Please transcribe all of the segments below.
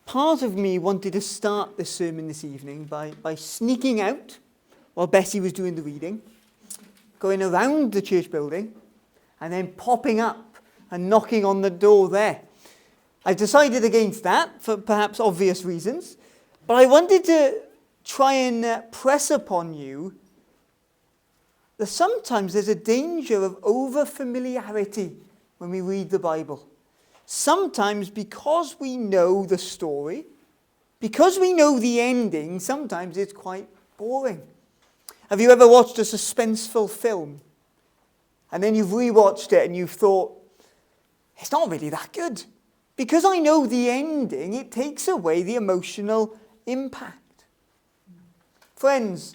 part of me wanted to start this sermon this evening by sneaking out while Bessie was doing the reading, going around the church building, and then popping up and knocking on the door there. I've decided against that for perhaps obvious reasons, but I wanted to try and press upon you that sometimes there's a danger of over-familiarity when we read the Bible. Sometimes because we know the story, because we know the ending, sometimes it's quite boring. Have you ever watched a suspenseful film? And then you've rewatched it and you've thought, it's not really that good. Because I know the ending, it takes away the emotional impact. Friends,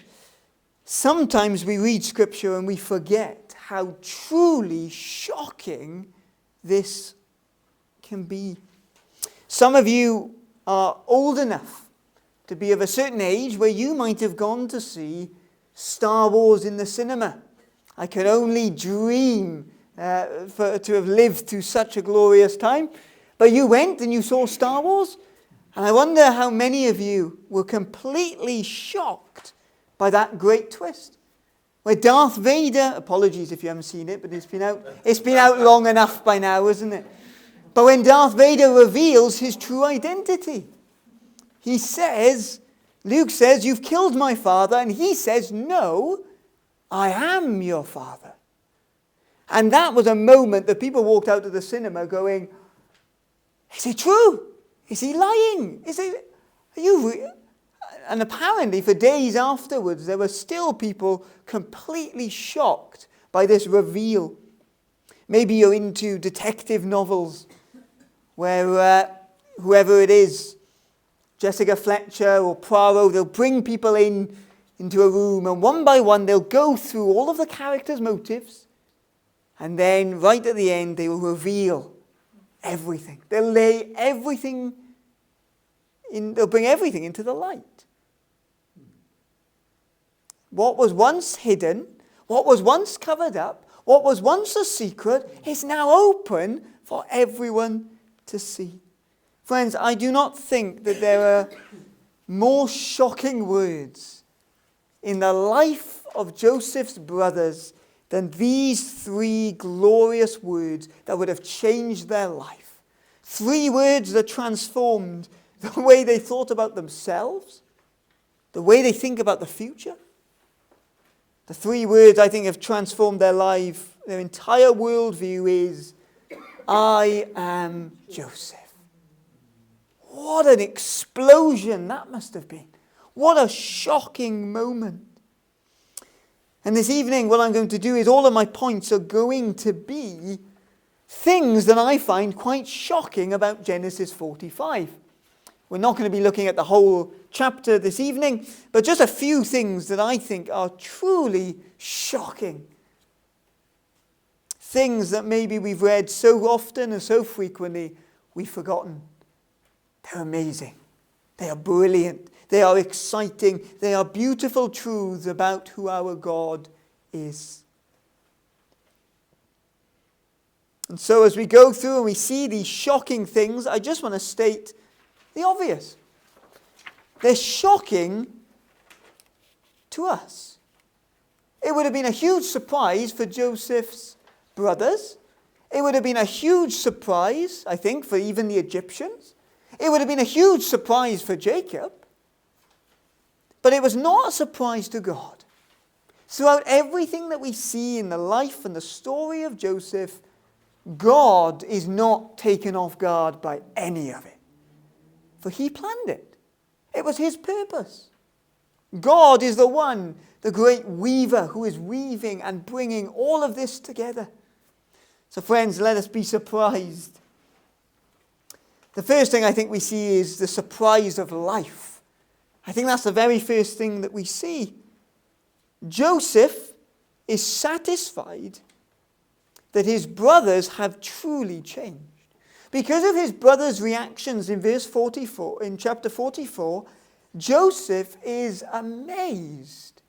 sometimes we read Scripture and we forget how truly shocking this can be. Some of you are old enough to be of a certain age where you might have gone to see Star Wars in the cinema. I can only dream to have lived through such a glorious time. But you went and you saw Star Wars, and I wonder how many of you were completely shocked by that great twist. Where Darth Vader, apologies if you haven't seen it, but it's been out long enough by now, isn't it? But when Darth Vader reveals his true identity, he says, Luke says, "You've killed my father," and he says, "No, I am your father." And that was a moment that people walked out of the cinema going, is it true? Is he lying? Are you And apparently for days afterwards, there were still people completely shocked by this reveal. Maybe you're into detective novels where whoever it is, Jessica Fletcher or Poirot, they'll bring people into a room, and one by one they'll go through all of the characters' motives, and then right at the end they will reveal everything. They'll lay everything they'll bring everything into the light. What was once hidden, what was once covered up, what was once a secret is now open for everyone to see. Friends, I do not think that there are more shocking words in the life of Joseph's brothers than these three glorious words that would have changed their life. Three words that transformed the way they thought about themselves, the way they think about the future. The three words I think have transformed their life. Their entire worldview is, I am Joseph. What an explosion that must have been. What a shocking moment. And this evening, what I'm going to do is all of my points are going to be things that I find quite shocking about Genesis 45. We're not going to be looking at the whole chapter this evening, but just a few things that I think are truly shocking. Things that maybe we've read so often and so frequently, we've forgotten. They're amazing. They are brilliant. They are exciting. They are beautiful truths about who our God is. And so as we go through and we see these shocking things, I just want to state the obvious. They're shocking to us. It would have been a huge surprise for Joseph's brothers. It would have been a huge surprise, I think, for even the Egyptians. It would have been a huge surprise for Jacob. But it was not a surprise to God. Throughout everything that we see in the life and the story of Joseph, God is not taken off guard by any of it. For he planned it. It was his purpose. God is the one, the great weaver, who is weaving and bringing all of this together. So friends, let us be surprised. The first thing I think we see is the surprise of life. I think that's the very first thing that we see. Joseph is satisfied that his brothers have truly changed. Because of his brothers' reactions in verse 44, in chapter 44, Joseph is amazed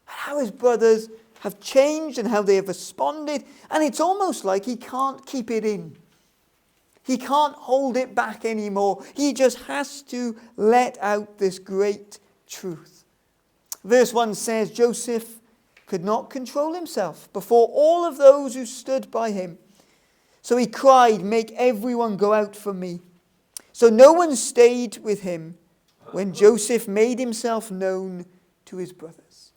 at how his brothers have changed and how they have responded. And it's almost like he can't keep it in. He can't hold it back anymore. He just has to let out this great truth. Verse 1 says, Joseph could not control himself before all of those who stood by him. So he cried, "Make everyone go out from me." So no one stayed with him when Joseph made himself known to his brothers.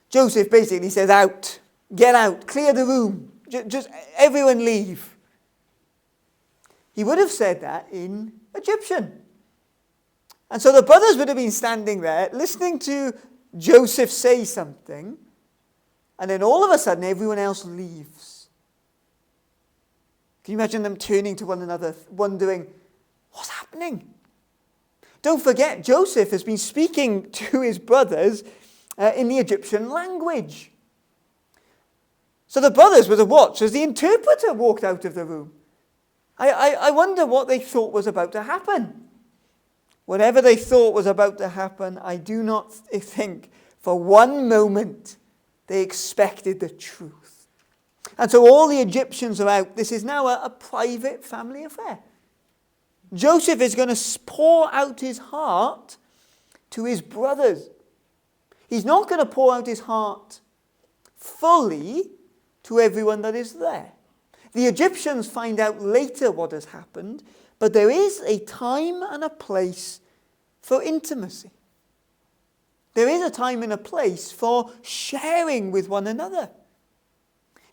Joseph basically says, out, get out, clear the room, just everyone leave. He would have said that in Egyptian. And so the brothers would have been standing there listening to Joseph say something, and then all of a sudden everyone else leaves. Can you imagine them turning to one another, wondering, what's happening? Don't forget, Joseph has been speaking to his brothers in the Egyptian language. So the brothers would have watched as the interpreter walked out of the room. I wonder what they thought was about to happen. Whatever they thought was about to happen, I do not think for one moment they expected the truth. And so all the Egyptians are out. This is now a private family affair. Joseph is going to pour out his heart to his brothers. He's not going to pour out his heart fully to everyone that is there. The Egyptians find out later what has happened, but there is a time and a place for intimacy. There is a time and a place for sharing with one another.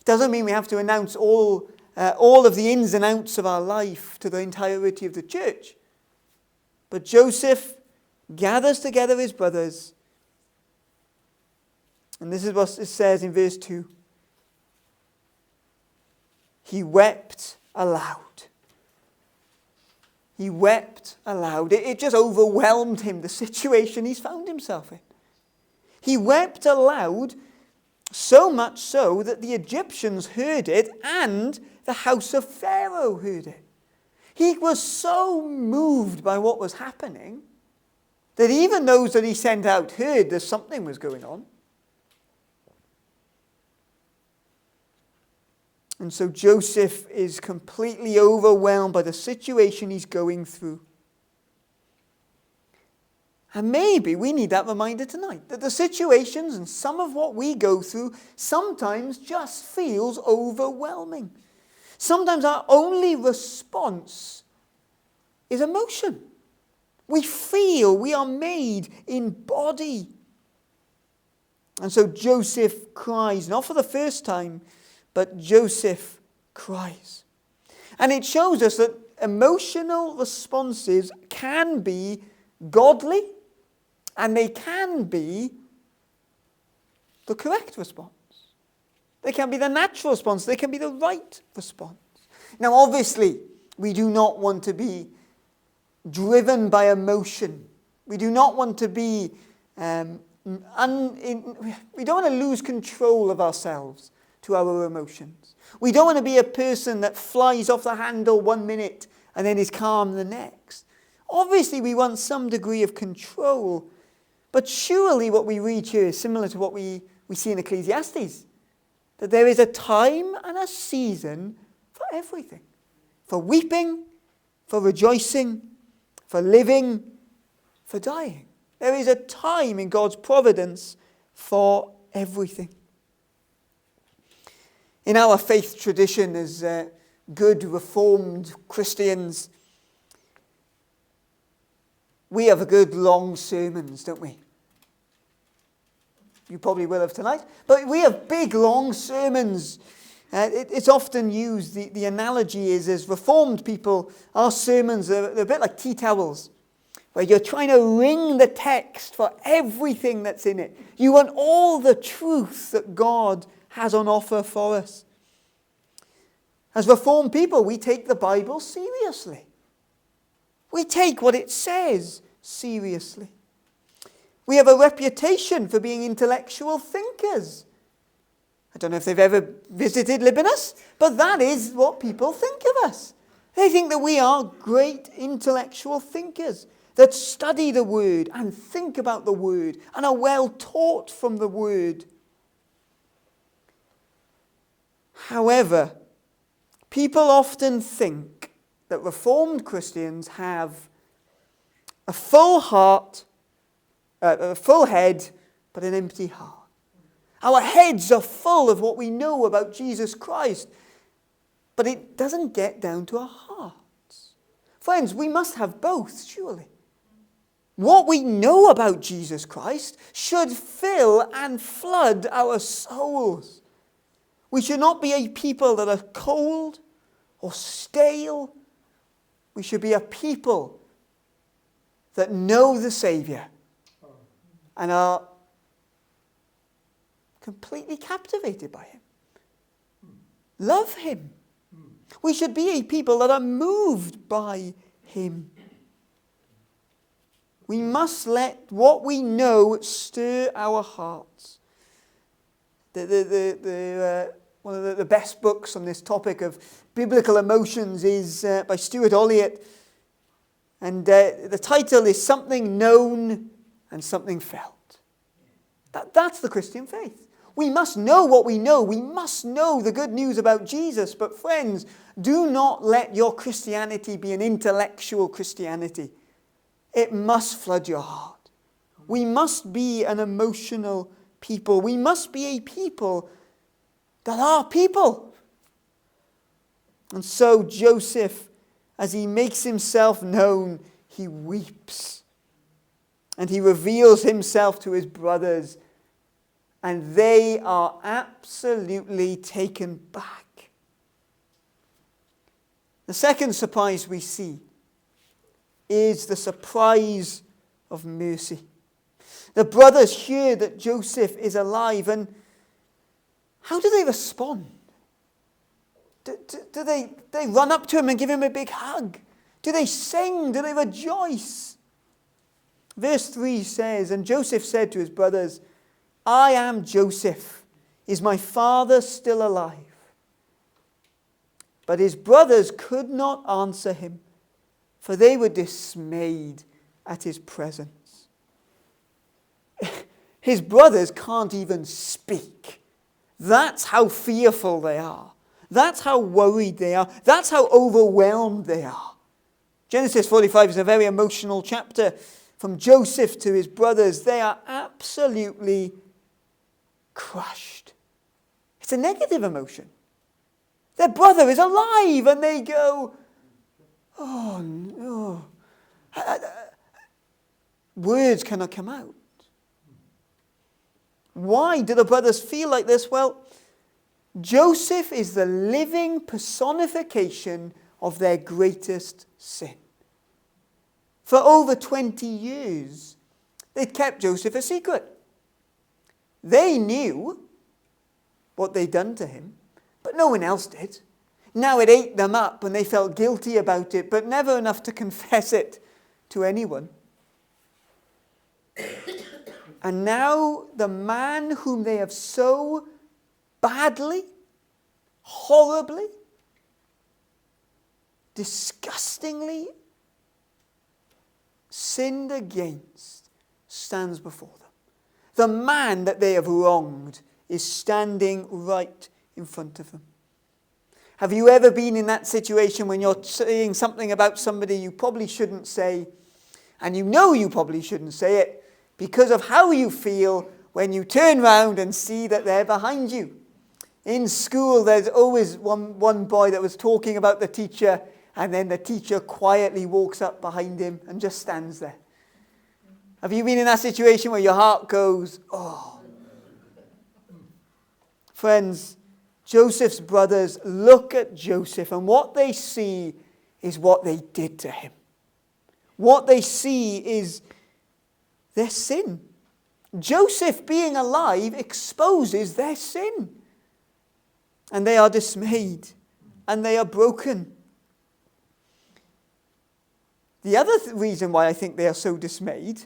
It doesn't mean we have to announce all of the ins and outs of our life to the entirety of the church. But Joseph gathers together his brothers, and this is what it says in verse 2. He wept aloud. He wept aloud. It just overwhelmed him, the situation he's found himself in. He wept aloud, so much so that the Egyptians heard it and the house of Pharaoh heard it. He was so moved by what was happening that even those that he sent out heard that something was going on. And so Joseph is completely overwhelmed by the situation he's going through. And maybe we need that reminder tonight, that the situations and some of what we go through sometimes just feels overwhelming. Sometimes our only response is emotion. We feel, we are made in body. And so Joseph cries, not for the first time, but Joseph cries. And it shows us that emotional responses can be godly and they can be the correct response. They can be the natural response. They can be the right response. Now, obviously, we do not want to be driven by emotion. We do not want to be, we don't want to lose control of ourselves to our emotions. We don't want to be a person that flies off the handle 1 minute and then is calm the next. Obviously, we want some degree of control, but surely what we read here is similar to what we see in Ecclesiastes, that there is a time and a season for everything, for weeping, for rejoicing, for living, for dying. There is a time in God's providence for everything. In our faith tradition as good Reformed Christians, we have a good long sermons, don't we? You probably will have tonight. But we have big long sermons. It's often used, the analogy is, as Reformed people, our sermons, they're a bit like tea towels, where you're trying to wring the text for everything that's in it. You want all the truth that God has on offer for us. As Reformed people, we take the Bible seriously. We take what it says seriously. We have a reputation for being intellectual thinkers. I don't know if they've ever visited Libanus, but that is what people think of us. They think that we are great intellectual thinkers that study the Word and think about the Word and are well taught from the Word. However, People often think that Reformed Christians have a full heart, a full head, but an empty heart. Our heads are full of what we know about Jesus Christ, but it doesn't get down to our hearts. Friends, we must have both, surely. What we know about Jesus Christ should fill and flood our souls. We should not be a people that are cold or stale. We should be a people that know the Saviour and are completely captivated by him. Love him. We should be a people that are moved by him. We must let what we know stir our hearts. One of the best books on this topic of biblical emotions is by Stuart Olliott. And the title is Something Known and Something Felt. That's the Christian faith. We must know what we know. We must know the good news about Jesus. But friends, do not let your Christianity be an intellectual Christianity. It must flood your heart. We must be an emotional people. We must be a people that are people. And so Joseph, as he makes himself known, he weeps. And he reveals himself to his brothers. And they are absolutely taken back. The second surprise we see is the surprise of mercy. The brothers hear that Joseph is alive, and how do they respond? Do they run up to him and give him a big hug? Do they sing? Do they rejoice? Verse 3 says, "And Joseph said to his brothers, 'I am Joseph. Is my father still alive?' But his brothers could not answer him, for they were dismayed at his presence." His brothers can't even speak. That's how fearful they are. That's how worried they are. That's how overwhelmed they are. Genesis 45 is a very emotional chapter. From Joseph to his brothers, they are absolutely crushed. It's a negative emotion. Their brother is alive, and they go, "Oh no." Words cannot come out. Why do the brothers feel like this? Well, Joseph is the living personification of their greatest sin. For over 20 years, they'd kept Joseph a secret. They knew what they'd done to him, but no one else did. Now it ate them up, and they felt guilty about it, but never enough to confess it to anyone. And now the man whom they have so badly, horribly, disgustingly sinned against stands before them. The man that they have wronged is standing right in front of them. Have you ever been in that situation when you're saying something about somebody you probably shouldn't say, and you know you probably shouldn't say it because of how you feel when you turn round and see that they're behind you? In school, there's always one boy that was talking about the teacher, and then the teacher quietly walks up behind him and just stands there. Have you been in that situation where your heart goes, oh? Friends, Joseph's brothers look at Joseph, and what they see is what they did to him. What they see is their sin. Joseph being alive exposes their sin. And they are dismayed, and they are broken. The other reason why I think they are so dismayed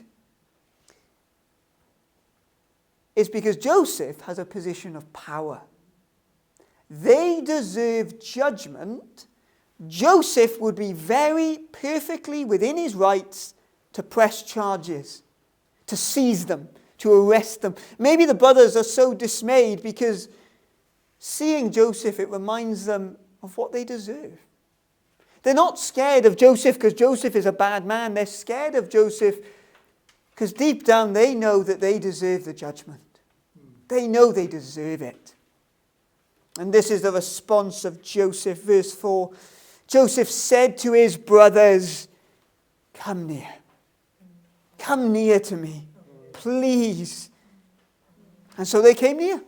is because Joseph has a position of power. They deserve judgment. Joseph would be very perfectly within his rights to press charges, to seize them, to arrest them. Maybe the brothers are so dismayed because seeing Joseph, it reminds them of what they deserve. They're not scared of Joseph because Joseph is a bad man. They're scared of Joseph because deep down they know that they deserve the judgment. They know they deserve it. And this is the response of Joseph. Verse 4. Joseph said to his brothers, "Come near. Come near to me, please." And so they came near.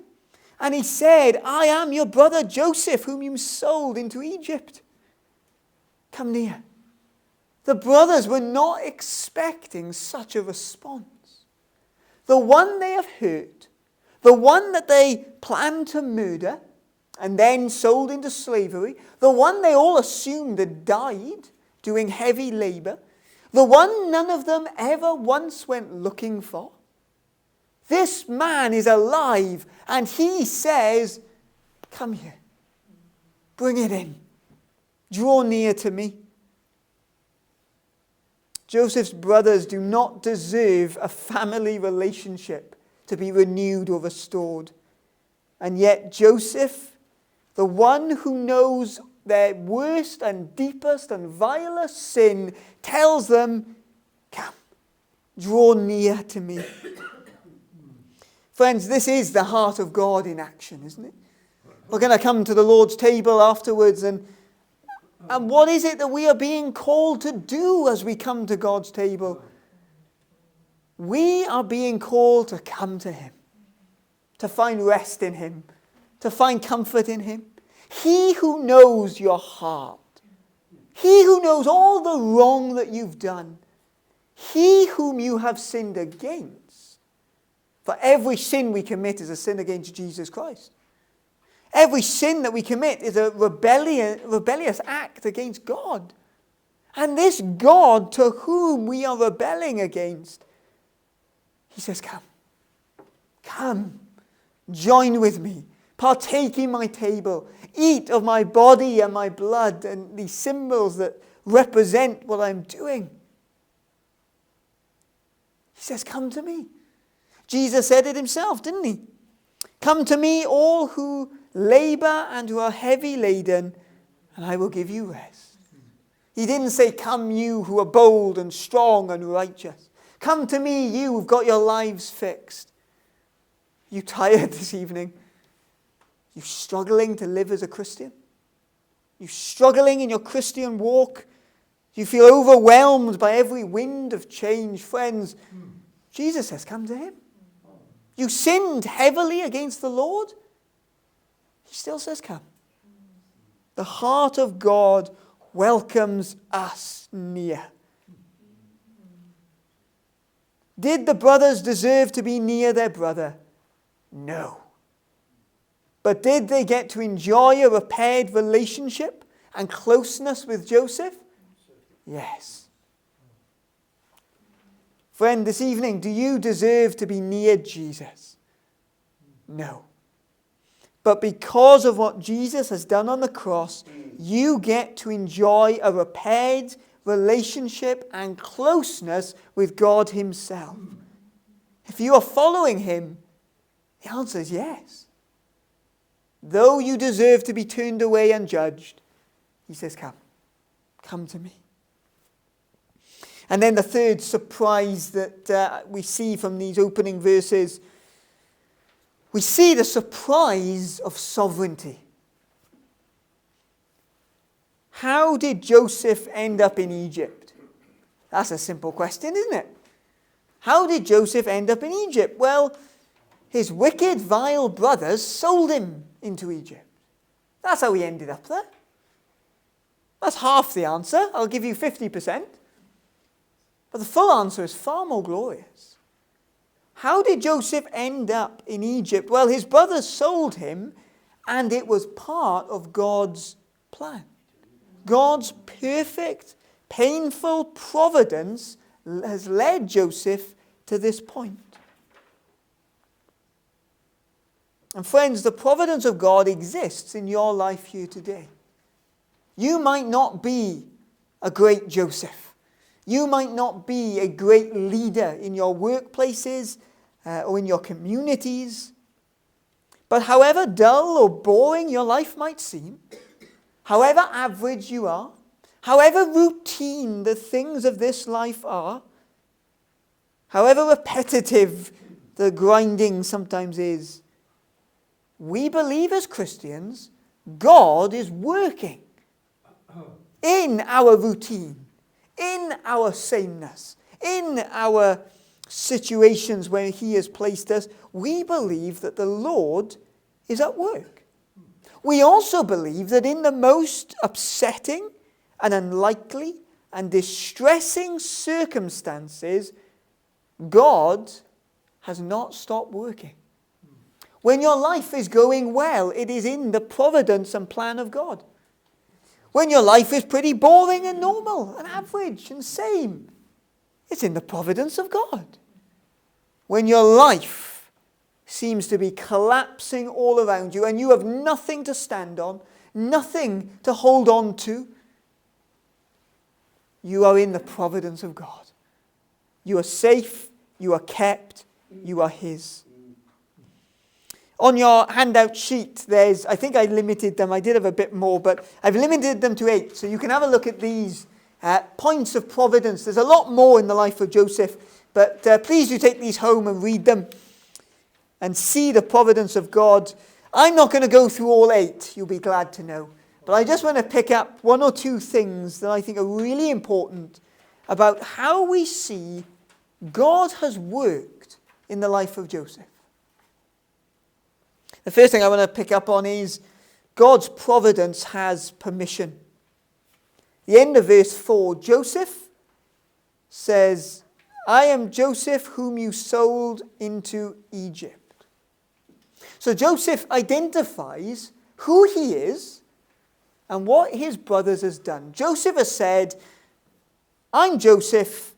And he said, "I am your brother Joseph, whom you sold into Egypt. Come near." The brothers were not expecting such a response. The one they have hurt, the one that they planned to murder and then sold into slavery, the one they all assumed had died doing heavy labor, the one none of them ever once went looking for. This man is alive, and he says, "Come here. Bring it in. Draw near to me." Joseph's brothers do not deserve a family relationship to be renewed or restored. And yet Joseph, the one who knows their worst and deepest and vilest sin, tells them, "Come, draw near to me." Friends, this is the heart of God in action, isn't it? We're going to come to the Lord's table afterwards, and what is it that we are being called to do as we come to God's table? We are being called to come to Him, to find rest in Him, to find comfort in Him. He who knows your heart, He who knows all the wrong that you've done, He whom you have sinned against. For every sin we commit is a sin against Jesus Christ. Every sin that we commit is a rebellious act against God. And this God to whom we are rebelling against, He says, "Come. Come. Join with me. Partake in my table. Eat of my body and my blood," and these symbols that represent what I'm doing. He says, "Come to me." Jesus said it himself, didn't he? "Come to me, all who labor and who are heavy laden, and I will give you rest." He didn't say, "Come you who are bold and strong and righteous. Come to me, you who've got your lives fixed." You tired this evening? You struggling to live as a Christian? You struggling in your Christian walk? You feel overwhelmed by every wind of change? Friends, Jesus says, come to Him. You sinned heavily against the Lord? He still says, come. The heart of God welcomes us near. Did the brothers deserve to be near their brother? No. But did they get to enjoy a repaired relationship and closeness with Joseph? Yes. Friend, this evening, do you deserve to be near Jesus? No. But because of what Jesus has done on the cross, you get to enjoy a repaired relationship and closeness with God Himself. If you are following Him, the answer is yes. Though you deserve to be turned away and judged, He says, come. Come to me. And then the third surprise that we see from these opening verses, we see the surprise of sovereignty. How did Joseph end up in Egypt? That's a simple question, isn't it? How did Joseph end up in Egypt? Well, his wicked, vile brothers sold him into Egypt. That's how he ended up there. That's half the answer. I'll give you 50%. But the full answer is far more glorious. How did Joseph end up in Egypt? Well, his brothers sold him, and it was part of God's plan. God's perfect, painful providence has led Joseph to this point. And friends, the providence of God exists in your life here today. You might not be a great Joseph. You might not be a great leader in your workplaces or in your communities. But however dull or boring your life might seem, however average you are, however routine the things of this life are, however repetitive the grinding sometimes is, we believe as Christians, God is working in our routine, in our sameness, in our situations where he has placed us. We believe that the Lord is at work. We also believe that in the most upsetting and unlikely and distressing circumstances, God has not stopped working. When your life is going well, it is in the providence and plan of God. When your life is pretty boring and normal and average and same, it's in the providence of God. When your life seems to be collapsing all around you and you have nothing to stand on, nothing to hold on to, you are in the providence of God. You are safe, you are kept, you are his. On your handout sheet, I think I limited them. I did have a bit more, but I've limited them to 8. So you can have a look at these points of providence. There's a lot more in the life of Joseph, but please do take these home and read them and see the providence of God. I'm not going to go through all 8, you'll be glad to know. But I just want to pick up 1 or 2 things that I think are really important about how we see God has worked in the life of Joseph. The first thing I want to pick up on is God's providence has permission. The end of verse 4, Joseph says, I am Joseph whom you sold into Egypt. So Joseph identifies who he is and what his brothers has done. Joseph has said, I'm Joseph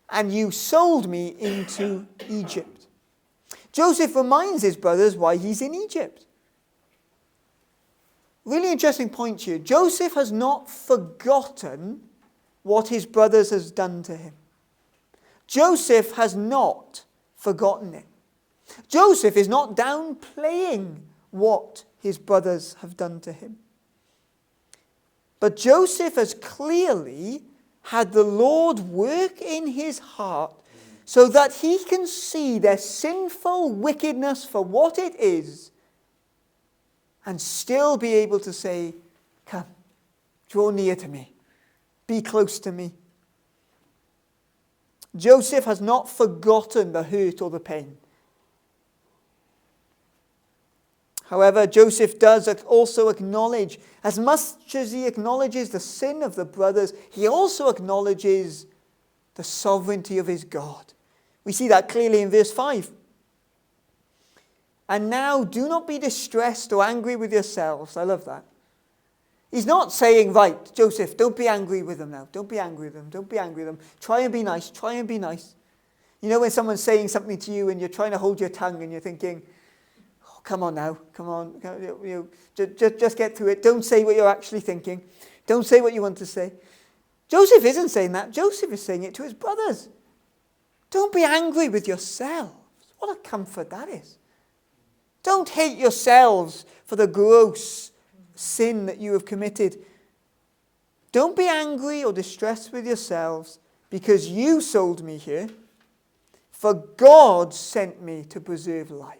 and you sold me into Egypt. Joseph reminds his brothers why he's in Egypt. Really interesting point here. Joseph has not forgotten what his brothers has done to him. Joseph has not forgotten it. Joseph is not downplaying what his brothers have done to him. But Joseph has clearly had the Lord work in his heart so that he can see their sinful wickedness for what it is and still be able to say, come, draw near to me, be close to me. Joseph has not forgotten the hurt or the pain. However, Joseph does also acknowledge, as much as he acknowledges the sin of the brothers, he also acknowledges the sovereignty of his God. We see that clearly in verse 5. And now do not be distressed or angry with yourselves. I love that. He's not saying, right, Joseph, don't be angry with them now. Don't be angry with them. Don't be angry with them. Try and be nice. Try and be nice. You know when someone's saying something to you and you're trying to hold your tongue and you're thinking, oh, come on now. Come on. Just get through it. Don't say what you're actually thinking. Don't say what you want to say. Joseph isn't saying that. Joseph is saying it to his brothers. Don't be angry with yourselves. What a comfort that is. Don't hate yourselves for the gross sin that you have committed. Don't be angry or distressed with yourselves because you sold me here, for God sent me to preserve life.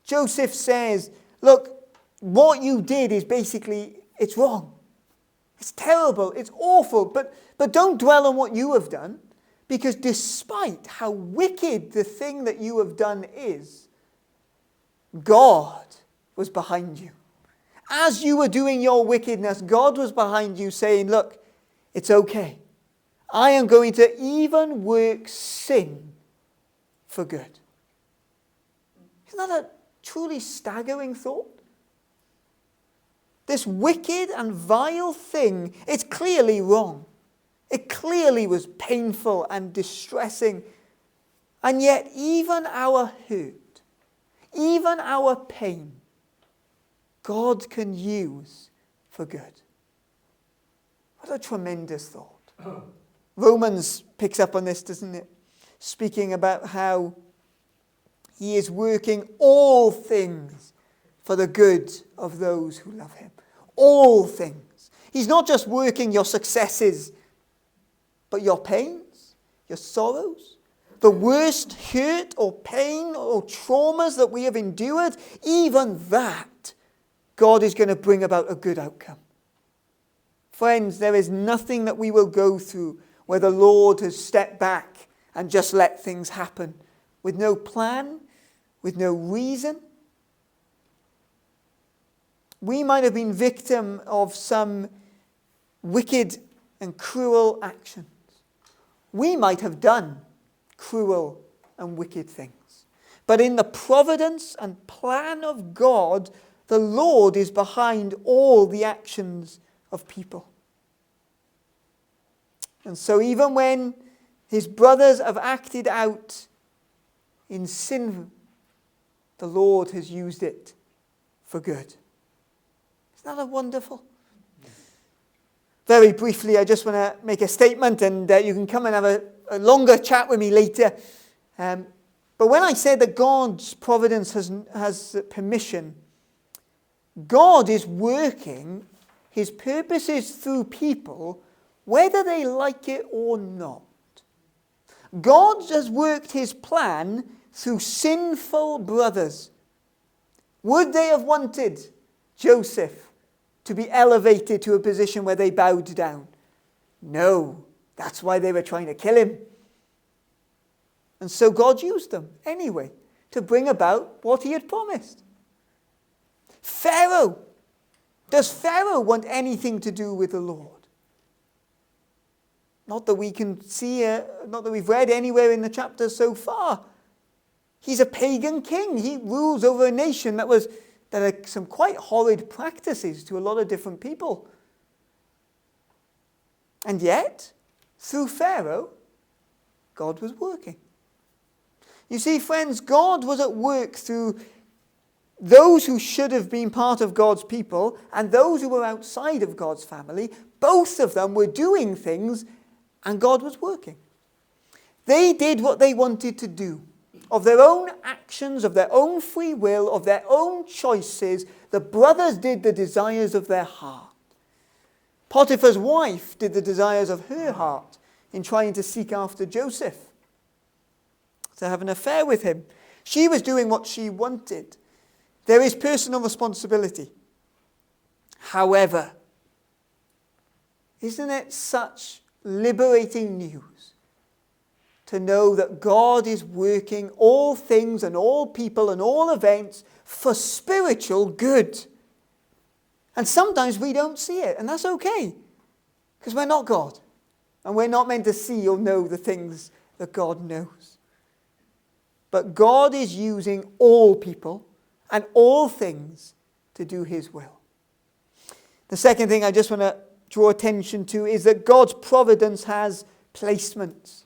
Joseph says, look, what you did is basically, it's wrong. It's terrible. It's awful. But don't dwell on what you have done. Because despite how wicked the thing that you have done is, God was behind you. As you were doing your wickedness, God was behind you saying, look, it's okay. I am going to even work sin for good. Isn't that a truly staggering thought? This wicked and vile thing, it's clearly wrong. It clearly was painful and distressing. And yet even our hurt, even our pain, God can use for good. What a tremendous thought. Romans picks up on this, doesn't it? Speaking about how he is working all things for the good of those who love him. all things. He's not just working your successes, but your pains, your sorrows, the worst hurt or pain or traumas that we have endured, even that, God is going to bring about a good outcome. Friends, there is nothing that we will go through where the Lord has stepped back and just let things happen with no plan, with no reason. We might have been victim of some wicked and cruel actions. We might have done cruel and wicked things. But in the providence and plan of God, the Lord is behind all the actions of people. And so even when his brothers have acted out in sin, the Lord has used it for good. Isn't that wonderful? Very briefly, I just want to make a statement, and you can come and have a longer chat with me later. But when I said that God's providence has permission, God is working his purposes through people, whether they like it or not. God has worked his plan through sinful brothers. Would they have wanted Joseph to be elevated to a position where they bowed down? No. That's why they were trying to kill him. And so God used them anyway to bring about what he had promised. Pharaoh. Does Pharaoh want anything to do with the Lord? Not that we can see, not that we've read anywhere in the chapters so far. He's a pagan king. He rules over a nation that are some quite horrid practices to a lot of different people. And yet, through Pharaoh, God was working. You see, friends, God was at work through those who should have been part of God's people and those who were outside of God's family. Both of them were doing things, and God was working. They did what they wanted to do. Of their own actions, of their own free will, of their own choices, the brothers did the desires of their heart. Potiphar's wife did the desires of her heart in trying to seek after Joseph, to have an affair with him. She was doing what she wanted. There is personal responsibility. However, isn't it such liberating news to know that God is working all things and all people and all events for spiritual good? And sometimes we don't see it, and that's okay, because we're not God, and we're not meant to see or know the things that God knows. But God is using all people and all things to do his will. The second thing I just want to draw attention to is that God's providence has placements.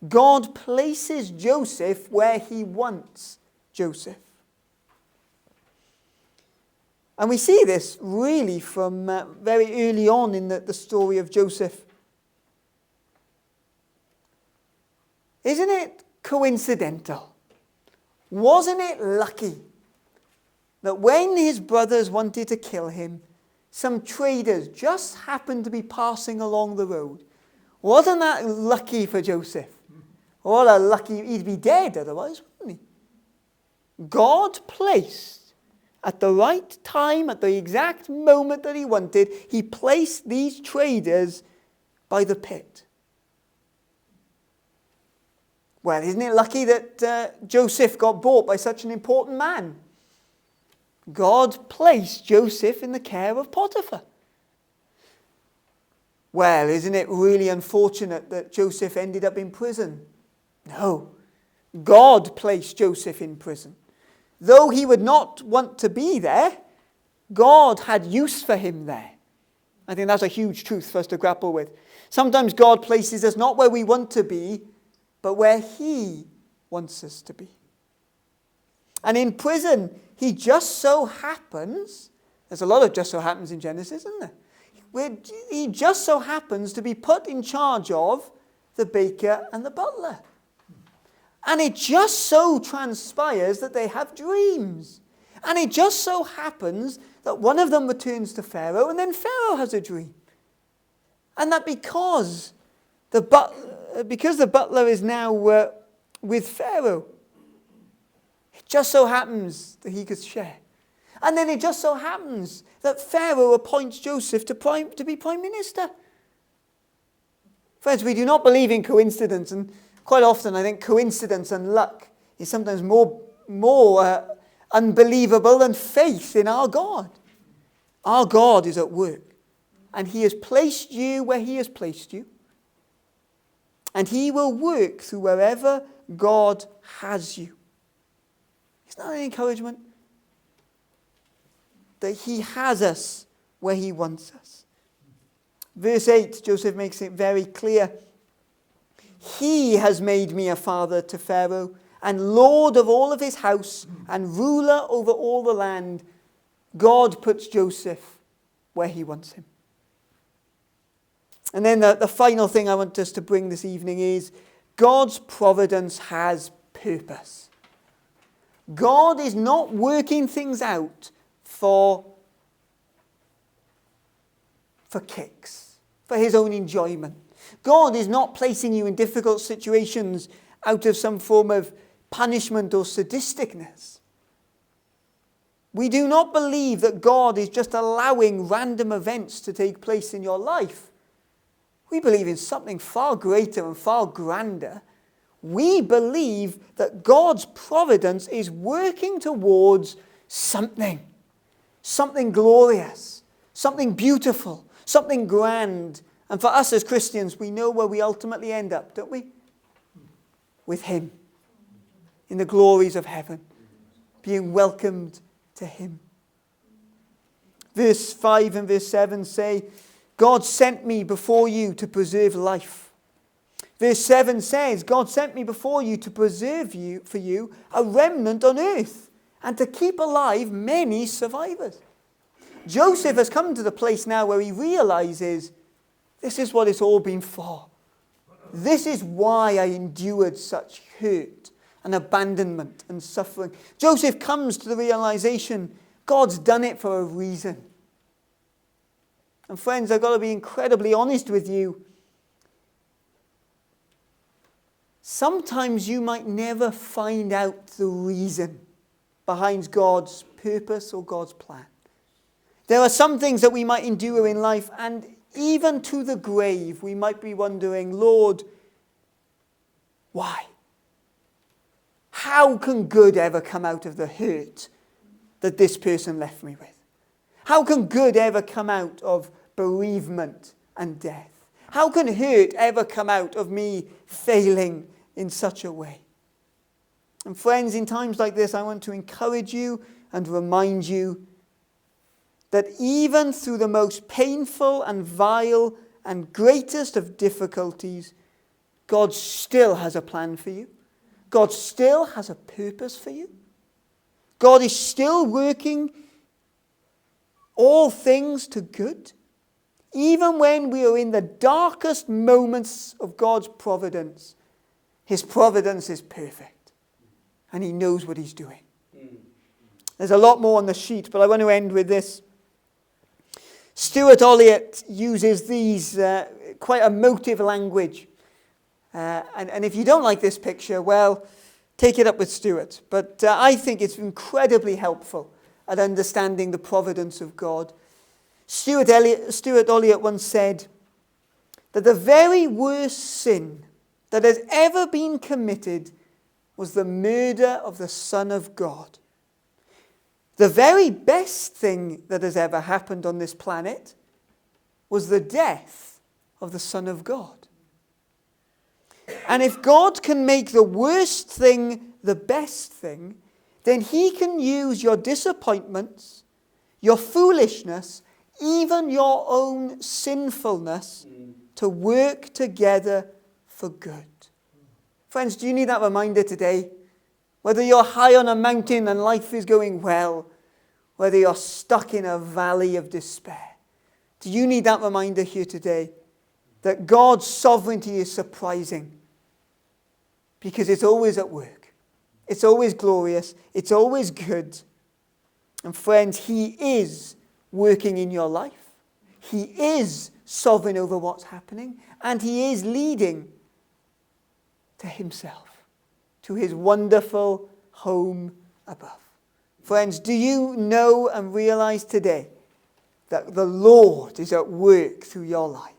God places Joseph where he wants Joseph. And we see this really from very early on in the story of Joseph. Isn't it coincidental? Wasn't it lucky that when his brothers wanted to kill him, some traders just happened to be passing along the road? Wasn't that lucky for Joseph? What a lucky, he'd be dead otherwise, wouldn't he? God placed at the right time, at the exact moment that he wanted, he placed these traders by the pit. Well, isn't it lucky that Joseph got bought by such an important man? God placed Joseph in the care of Potiphar. Well, isn't it really unfortunate that Joseph ended up in prison? No. God placed Joseph in prison. Though he would not want to be there, God had use for him there. I think that's a huge truth for us to grapple with. Sometimes God places us not where we want to be, but where he wants us to be. And in prison, he just so happens, there's a lot of just so happens in Genesis, isn't there? Where he just so happens to be put in charge of the baker and the butler. And it just so transpires that they have dreams. And it just so happens that one of them returns to Pharaoh, and then Pharaoh has a dream. And that because the butler is now with Pharaoh, it just so happens that he could share. And then it just so happens that Pharaoh appoints Joseph to be prime minister. Friends, we do not believe in coincidence, and quite often I think coincidence and luck is sometimes more unbelievable than faith in our God. Our God is at work, and he has placed you where he has placed you, and he will work through wherever God has you. Isn't that an encouragement? That he has us where he wants us. Verse 8, Joseph makes it very clear. He has made me a father to Pharaoh, and lord of all of his house, and ruler over all the land. God puts Joseph where he wants him. And then the final thing I want us to bring this evening is God's providence has purpose. God is not working things out for kicks, for his own enjoyment. God is not placing you in difficult situations out of some form of punishment or sadisticness. We do not believe that God is just allowing random events to take place in your life. We believe in something far greater and far grander. We believe that God's providence is working towards something glorious, something beautiful, something grand. And for us as Christians, we know where we ultimately end up, don't we? With him, in the glories of heaven, being welcomed to him. Verse 5 and verse 7 say, God sent me before you to preserve life. Verse 7 says, God sent me before you to preserve for you a remnant on earth, and to keep alive many survivors. Joseph has come to the place now where he realizes this is what it's all been for. This is why I endured such hurt and abandonment and suffering. Joseph comes to the realization God's done it for a reason. And friends, I've got to be incredibly honest with you. Sometimes you might never find out the reason behind God's purpose or God's plan. There are some things that we might endure in life, and even to the grave, we might be wondering, Lord, why? How can good ever come out of the hurt that this person left me with? How can good ever come out of bereavement and death? How can hurt ever come out of me failing in such a way? And friends, in times like this, I want to encourage you and remind you that even through the most painful and vile and greatest of difficulties, God still has a plan for you. God still has a purpose for you. God is still working all things to good. Even when we are in the darkest moments of God's providence, his providence is perfect. And he knows what he's doing. There's a lot more on the sheet, but I want to end with this. Stuart Olliott uses these quite emotive language. And if you don't like this picture, well, take it up with Stuart. But I think it's incredibly helpful at understanding the providence of God. Stuart Olliott once said that the very worst sin that has ever been committed was the murder of the Son of God. The very best thing that has ever happened on this planet was the death of the Son of God. And if God can make the worst thing the best thing, then he can use your disappointments, your foolishness, even your own sinfulness to work together for good. Friends, do you need that reminder today? Whether you're high on a mountain and life is going well, whether you're stuck in a valley of despair, do you need that reminder here today that God's sovereignty is surprising? Because it's always at work. It's always glorious. It's always good. And friends, he is working in your life. He is sovereign over what's happening, and he is leading to himself, to his wonderful home above. Friends, do you know and realize today that the Lord is at work through your life?